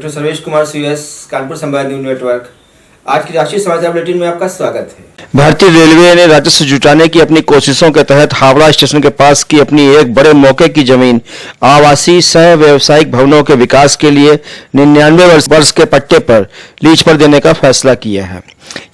Doctor Sarvesh Kumar CS, Kanpur संवाद news network. आज की राष्ट्रीय समाचार बुलेटिन में आपका स्वागत है। भारतीय रेलवे ने राजस्व जुटाने की अपनी कोशिशों के तहत हावड़ा स्टेशन के पास की अपनी एक बड़े मौके की जमीन आवासीय सह व्यावसायिक भवनों के विकास के लिए 99 वर्ष के पट्टे पर लीज पर देने का फैसला किया है।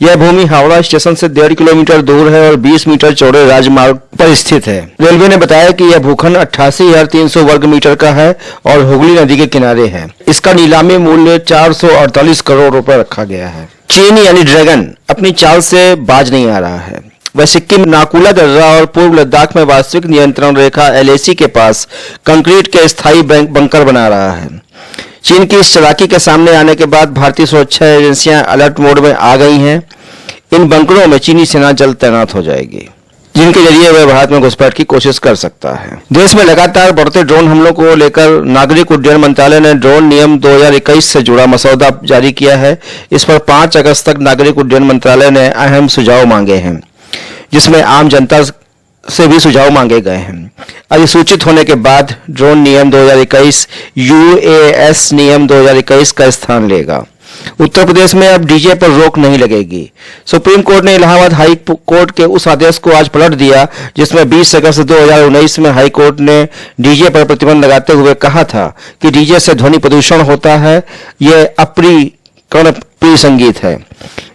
यह भूमि हावड़ा स्टेशन से 1.5 किलोमीटर दूर है और 20 मीटर चौड़े राजमार्ग पर स्थित है। रेलवे ने बताया कि यह भूखंड 88,300 वर्ग मीटर का है और हुगली नदी के किनारे है। इसका नीलामी मूल्य 448 करोड़ रुपए रखा गया है। चीन यानी ड्रैगन अपनी चाल से बाज नहीं आ रहा है। वह सिक्किम, नाकुला दर्रा और पूर्व लद्दाख में वास्तविक नियंत्रण रेखा LAC के पास कंक्रीट के स्थायी बंकर बना रहा है। चीन की इस चालाकी के सामने आने के बाद भारतीय सुरक्षा एजेंसियां अलर्ट मोड में आ गई हैं। इन बंकरों में चीनी सेना जल्द तैनात हो जाएगी, जिनके जरिए वह भारत में घुसपैठ की कोशिश कर सकता है। देश में लगातार बढ़ते ड्रोन हमलों को लेकर नागरिक उड्डयन मंत्रालय ने ड्रोन नियम 2021 से जुड़ा मसौदा जारी किया है। इस पर 5 अगस्त तक नागरिक उड्डयन मंत्रालय ने अहम सुझाव मांगे हैं, जिसमें आम जनता से भी सुझाव मांगे गए हैं। अधिसूचित होने के बाद ड्रोन नियम 2021 UAS नियम 2021 का स्थान लेगा। उत्तर प्रदेश में अब डीजे पर रोक नहीं लगेगी। सुप्रीम कोर्ट ने इलाहाबाद हाई कोर्ट के उस आदेश को आज पलट दिया, जिसमें 20 अगस्त 2019 में हाई कोर्ट ने डीजे पर प्रतिबंध लगाते हुए कहा था कि डीजे से ध्वनि प्रदूषण होता है, यह अप्रिय कर्णप्रिय संगीत है।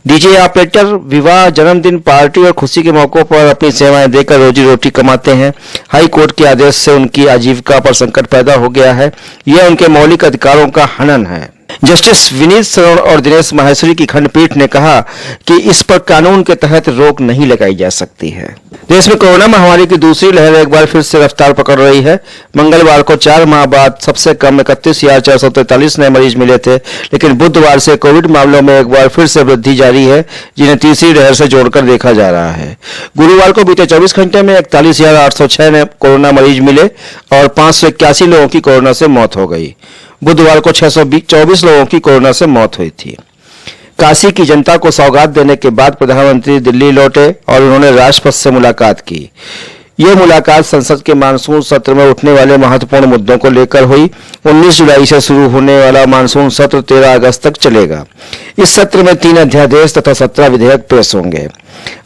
डीजे ऑपरेटर विवाह, जन्मदिन, पार्टी और खुशी के मौकों पर अपनी सेवाएं देकर रोजी रोटी कमाते हैं। हाई कोर्ट के आदेश से उनकी आजीविका पर संकट पैदा हो गया है। यह उनके मौलिक अधिकारों का हनन है। जस्टिस विनीत सरण और दिनेश माहेश्वरी की खंडपीठ ने कहा कि इस पर कानून के तहत रोक नहीं लगाई जा सकती है। देश में कोरोना महामारी की दूसरी लहर एक बार फिर से रफ्तार पकड़ रही है। मंगलवार को 4 माह बाद सबसे कम 31,443 नए मरीज मिले थे, लेकिन बुधवार से कोविड मामलों में एक बार फिर से वृद्धि जारी है, जिन्हें तीसरी लहर से जोड़कर देखा जा रहा है। गुरुवार को बीते 24 घंटे में 41,806 नए कोरोना मरीज मिले और 581 लोगों की कोरोना से मौत हो गई। बुधवार को 624 लोगों की कोरोना से मौत हुई थी। काशी की जनता को सौगात देने के बाद प्रधानमंत्री दिल्ली लौटे और उन्होंने राष्ट्रपति से मुलाकात की। यह मुलाकात संसद के मानसून सत्र में उठने वाले महत्वपूर्ण मुद्दों को लेकर हुई। 19 जुलाई से शुरू होने वाला मानसून सत्र 13 अगस्त तक चलेगा। इस सत्र में 3 अध्यादेश तथा 17 विधेयक पेश होंगे।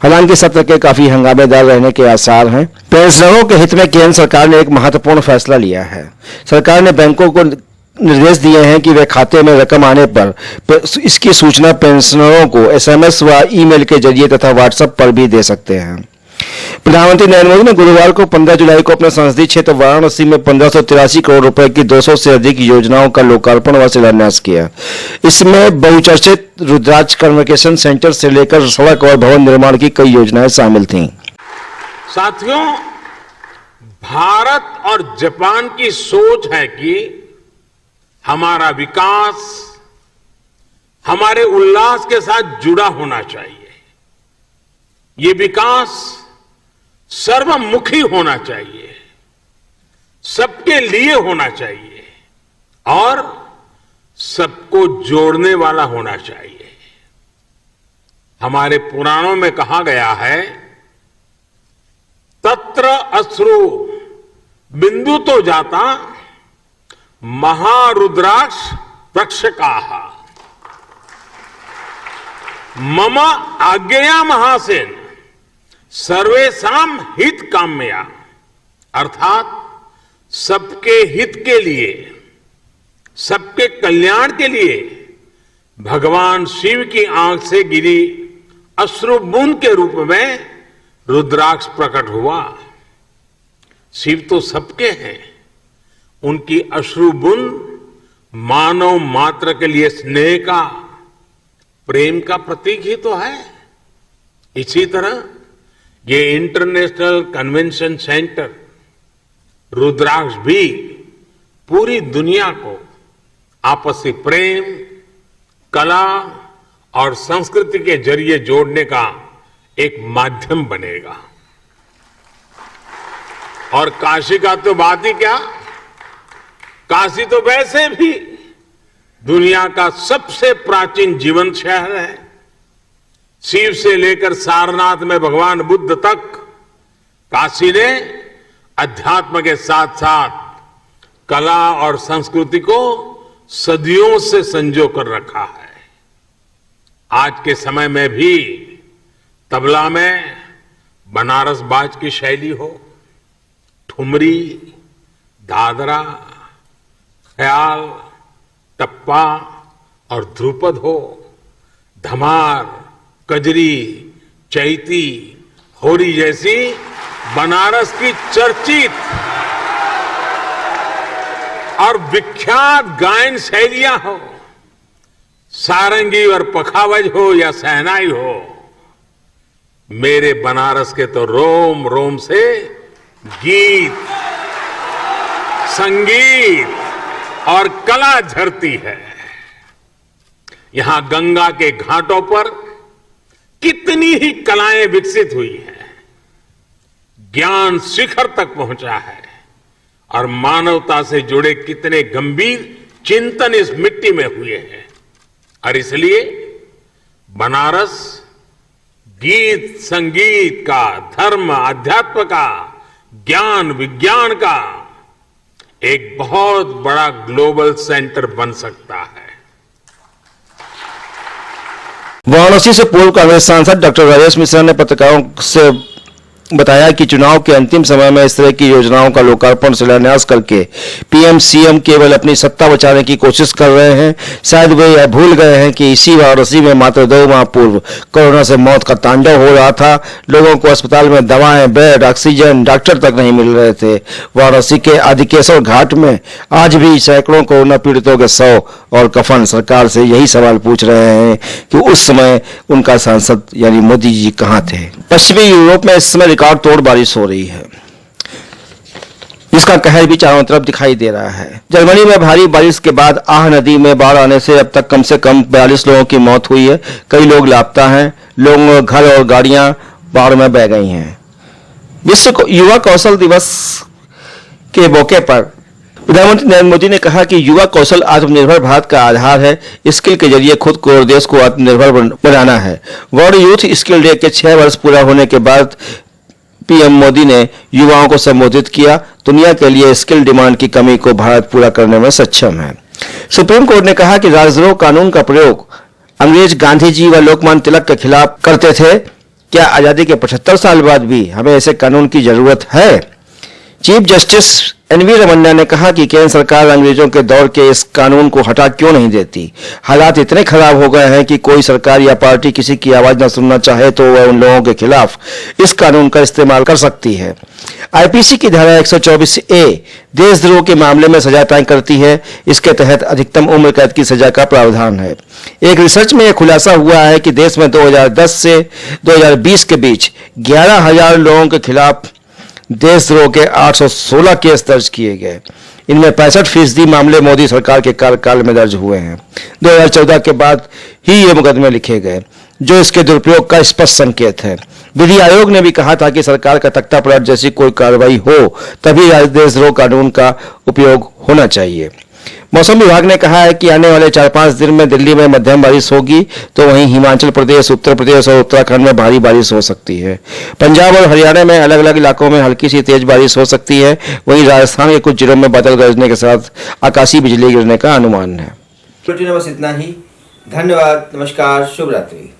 हालांकि सत्र के काफी हंगामेदार रहने के आसार हैं। पेंशनरों के हित में केंद्र सरकार ने एक महत्वपूर्ण फैसला लिया है। सरकार ने बैंकों को निर्देश दिए हैं कि वे खाते में रकम आने पर इसकी सूचना पेंशनरों को SMS व ईमेल के जरिए तथा WhatsApp पर भी दे सकते हैं। प्रधानमंत्री नरेंद्र मोदी ने गुरुवार को 15 जुलाई को अपने संसदीय क्षेत्र वाराणसी में 1583 करोड़ रुपए की 200 से अधिक योजनाओं का लोकार्पण व शिलान्यास किया। इसमें बहुचर्चित रुद्राक्ष कन्वोकेशन सेंटर से लेकर सड़क और भवन निर्माण की कई योजनाएं शामिल थीं। साथियों, भारत और जापान की सोच है कि हमारा विकास हमारे उल्लास के साथ जुड़ा होना चाहिए। ये विकास सर्वमुखी होना चाहिए, सबके लिए होना चाहिए और सबको जोड़ने वाला होना चाहिए। हमारे पुराणों में कहा गया है, तत्र अश्रु बिंदु तो जाता महारुद्राक्ष तक्षकाः मम आज्ञया महासेन सर्वेषां हित काम्या, अर्थात सबके हित के लिए, सबके कल्याण के लिए भगवान शिव की आंख से गिरी अश्रु बूंद के रूप में रुद्राक्ष प्रकट हुआ। शिव तो सबके हैं, उनकी अश्रु बूंद मानव मात्र के लिए स्नेह का, प्रेम का प्रतीक ही तो है। इसी तरह ये इंटरनेशनल कन्वेंशन सेंटर रुद्राक्ष भी पूरी दुनिया को आपसी प्रेम, कला और संस्कृति के जरिए जोड़ने का एक माध्यम बनेगा। और काशी का तो बात ही क्या, काशी तो वैसे भी दुनिया का सबसे प्राचीन जीवंत शहर है। शिव से लेकर सारनाथ में भगवान बुद्ध तक काशी ने अध्यात्म के साथ साथ कला और संस्कृति को सदियों से संजो कर रखा है। आज के समय में भी तबला में बनारस बाज की शैली हो, ठुमरी, दादरा, ख्याल, टप्पा और ध्रुपद हो, धमार, कजरी, चैती, होरी जैसी बनारस की चर्चित और विख्यात गायन शैलियां हो, सारंगी और पखावज हो या सहनाई हो, मेरे बनारस के तो रोम रोम से गीत, संगीत और कला झरती है। यहां गंगा के घाटों पर कितनी ही कलाएं विकसित हुई हैं, ज्ञान शिखर तक पहुंचा है और मानवता से जुड़े कितने गंभीर चिंतन इस मिट्टी में हुए हैं। और इसलिए बनारस गीत संगीत का, धर्म अध्यात्म का, ज्ञान विज्ञान का एक बहुत बड़ा ग्लोबल सेंटर बन सकता है। वाराणसी से पूर्व कांग्रेस सांसद डॉक्टर राजेश मिश्रा ने पत्रकारों से बताया कि चुनाव के अंतिम समय में इस तरह की योजनाओं का लोकार्पण शिलान्यास करके पीएम सीएम केवल अपनी सत्ता बचाने की कोशिश कर रहे हैं। शायद वे यह भूल गए हैं कि इसी वाराणसी में मात्र 2 माह पूर्व कोरोना से मौत का तांडव हो रहा था। लोगों को अस्पताल में दवाएं, बेड, ऑक्सीजन, डॉक्टर तक नहीं मिल रहे थे। वाराणसी के आदिकेश्वर घाट में आज भी सैकड़ों कोरोना पीड़ितों के शव और कफन सरकार से यही सवाल पूछ रहे हैं कि उस समय उनका सांसद यानी मोदी जी कहां थे। पश्चिमी यूरोप में इस समय रिकॉर्ड तोड़ बारिश हो रही है, इसका कहर भी चारों तरफ दिखाई दे रहा है। जर्मनी में भारी बारिश के बाद आह नदी में बाढ़ आने से अब तक कम से कम 42 लोगों की मौत हुई है। कई लोग लापता हैं। लोगों के घर और गाड़ियां बाढ़ में बह गई हैं। विश्व युवा कौशल दिवस के मौके पर प्रधानमंत्री नरेंद्र मोदी ने कहा कि युवा कौशल आत्मनिर्भर भारत का आधार है। स्किल के जरिए खुद को और देश को आत्मनिर्भर बनाना है। वर्ल्ड यूथ स्किल डे के 6 वर्ष पूरा होने के बाद पीएम मोदी ने युवाओं को संबोधित किया। दुनिया के लिए स्किल डिमांड की कमी को भारत पूरा करने में सक्षम है। सुप्रीम कोर्ट ने कहा कि राजद्रोह कानून का प्रयोग अंग्रेज गांधी जी व लोकमान्य तिलक के खिलाफ करते थे। क्या आजादी के 75 साल बाद भी हमें ऐसे कानून की जरूरत है? चीफ जस्टिस एनवी रमन्ना ने कहा कि केंद्र सरकार अंग्रेजों के दौर के इस कानून को हटा क्यों नहीं देती। हालात इतने खराब हो गए हैं कि कोई सरकार या पार्टी किसी की आवाज न सुनना चाहे तो वह उन लोगों के खिलाफ इस कानून का इस्तेमाल कर सकती है। आईपीसी की धारा 124A देशद्रोह के मामले में सजा तय करती है। इसके तहत अधिकतम उम्र कैद की सजा का प्रावधान है। एक रिसर्च में यह खुलासा हुआ है कि देश में 2010 से 2020 के बीच 11,000 लोगों के खिलाफ देशद्रोह के 816 केस दर्ज किए गए। इनमें 65% मामले मोदी सरकार के कार्यकाल में दर्ज हुए हैं। 2014 के बाद ही ये मुकदमे लिखे गए, जो इसके दुरुपयोग का स्पष्ट संकेत है। विधि आयोग ने भी कहा था कि सरकार का तख्ता पलट जैसी कोई कार्रवाई हो तभी देशद्रोह कानून का उपयोग होना चाहिए। मौसम विभाग ने कहा है कि आने वाले 4-5 दिन में दिल्ली में मध्यम बारिश होगी, तो वहीं हिमाचल प्रदेश, उत्तर प्रदेश और उत्तराखंड में भारी बारिश हो सकती है। पंजाब और हरियाणा में अलग अलग इलाकों में हल्की सी तेज बारिश हो सकती है। वहीं राजस्थान के कुछ जिलों में बादल गरजने के साथ आकाशीय बिजली गिरने का अनुमान है। बुलेटिन में बस इतना ही। धन्यवाद, नमस्कार, शुभ रात्रि।